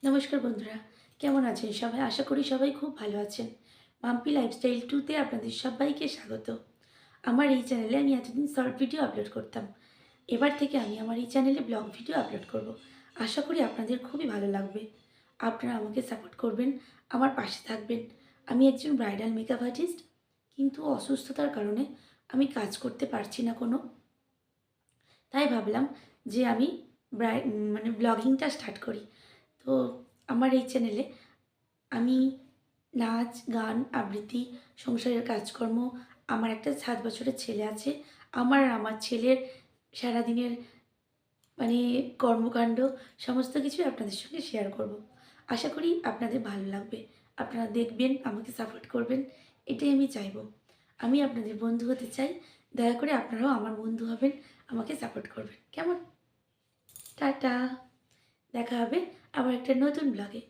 নমস্কার বন্ধুরা, কেমন আছেন সবাই? আশা করি সবাই খুব ভালো আছেন। মাম্পি লাইফস্টাইল 2 আপনাদের সবাইকে স্বাগত। আমার এই চ্যানেলে আমি এতদিন শর্ট ভিডিও আপলোড করতাম। এবার থেকে আমি আমার এই চ্যানেলে ব্লগ ভিডিও আপলোড করব। আশা করি আপনাদের খুবই ভালো লাগবে। আপনারা আমাকে সাপোর্ট করবেন, আমার পাশে থাকবেন। আমি একজন ব্রাইডাল মেকআপ আর্টিস্ট, কিন্তু অসুস্থতার কারণে আমি কাজ করতে পারছি না কোনো। তাই ভাবলাম যে আমি ব্লগিংটা স্টার্ট করি। তো আমার এই চ্যানেলে আমি নাচ, গান, আবৃত্তি, সংসারের কাজকর্ম, আমার একটা ৭ বছরের ছেলে আছে। আমার ছেলের সারাদিনের মানে কর্মকাণ্ড সমস্ত কিছুই আপনাদের সঙ্গে শেয়ার করব। আশা করি আপনাদের ভালো লাগবে। আপনারা দেখবেন, আমাকে সাপোর্ট করবেন, এটাই আমি চাইবো। আমি আপনাদের বন্ধু হতে চাই। দয়া করে আপনারাও আমার বন্ধু হবেন, আমাকে সাপোর্ট করবেন। কেমন? টাটা! দেখা হবে আবার একটা নতুন ব্লগে।